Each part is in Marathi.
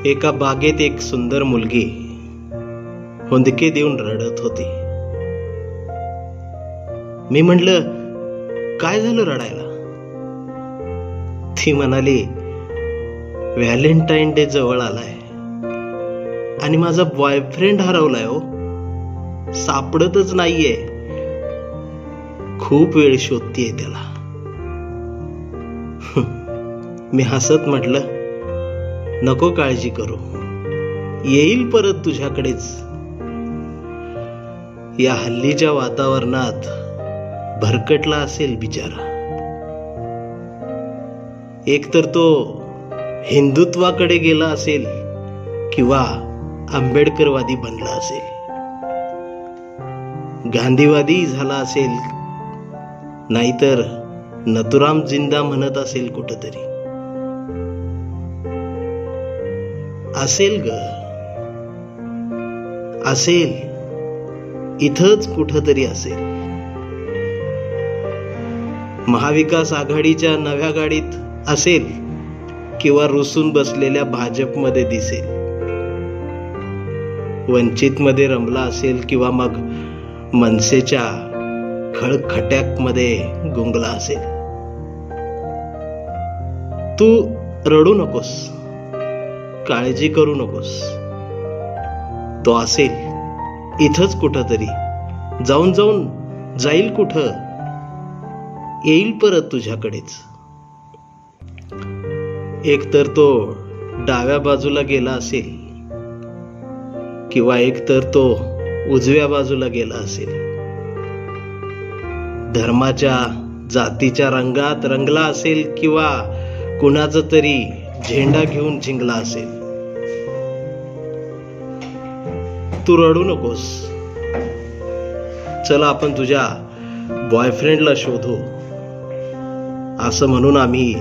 एका बागेत एक सुंदर मुलगी हुंदके देऊन रडत होती. मी म्हटलं, काय झालं रडायला? ती म्हणाली, व्हॅलेंटाईन डे जवळ आलाय आणि माझा बॉयफ्रेंड हरवलाय. हो, सापडतच नाहीये. खूप वेळ शोधतीये त्याला. मी हसत म्हटलं, नको काळजी करू, येईल परत तुझ्याकडेच. या हल्लीच्या वातावरणात भरकटला असेल बिचारा. एकतर तो हिंदुत्वाकडे गेला असेल किंवा आंबेडकरवादी बनला असेल, गांधीवादी झाला असेल, नाहीतर नथुराम जिंदा म्हणत असेल कुठतरी. असेल ग, असेल, इथंच कुठतरी असेल. महाविकास आघाडीच्या नव्या गाडीत असेल किंवा रुसून बसलेल्या भाजपमध्ये दिसेल. वंचित मध्ये रमला असेल किंवा मग मनसेच्या खळखट्याक मध्ये गुंगला असेल. तू रडू नकोस, काळजी करू नकोस. तो असेल इथंच कुठतरी. जाऊन जाऊन जाईल कुठं, येईल परत तुझ्याकडेच. एकतर तो डाव्या बाजूला गेला असेल किंवा एकतर तो उजव्या बाजूला गेला असेल. धर्माच्या जातीच्या रंगात रंगला असेल किंवा कुणाचा तरी झेंडा घेऊन जिंकला असेल. तू रडू नकोस. चला आपण तुझ्या बॉयफ्रेंडला शोधू. असं म्हणून आम्ही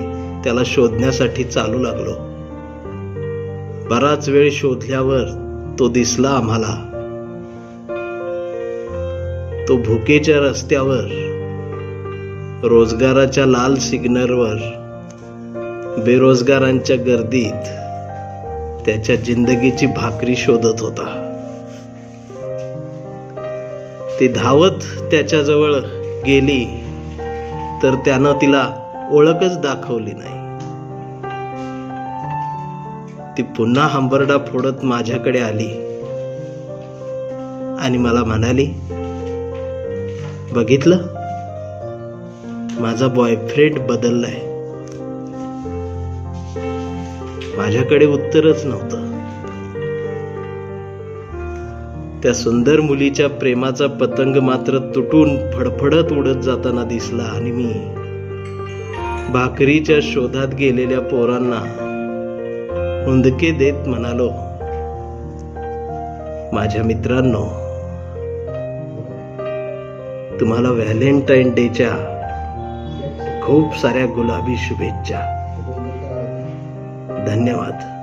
त्याला शोधण्यासाठी चालू लागलो. बराच वेळ शोधल्यावर तो दिसला आम्हाला. तो भुकेच्या रस्त्यावर, रोजगाराच्या लाल सिग्नलवर, बेरोजगारांच्या गर्दीत त्याच्या जिंदगीची भाकरी शोधत होता. ती धावत त्याच्याजवळ गेली तर त्यानं तिला ओळखच दाखवली नाही. ती पुन्हा हंबरडा फोडत माझ्याकडे आली आणि मला म्हणाली, बघितलं, माझा बॉयफ्रेंड बदललाय. माझ्याकडे उत्तरच नव्हतं. त्या सुंदर मुलीच्या प्रेमाचा पतंग मात्र तुटून फडफडत उडत जाताना दिसला आणि मी भाकरीच्या शोधात गेलेल्या पोरांना हुंदके देत म्हणालो, माझ्या मित्रांनो, तुम्हाला व्हॅलेंटाईन डेच्या खूप साऱ्या गुलाबी शुभेच्छा. धन्यवाद.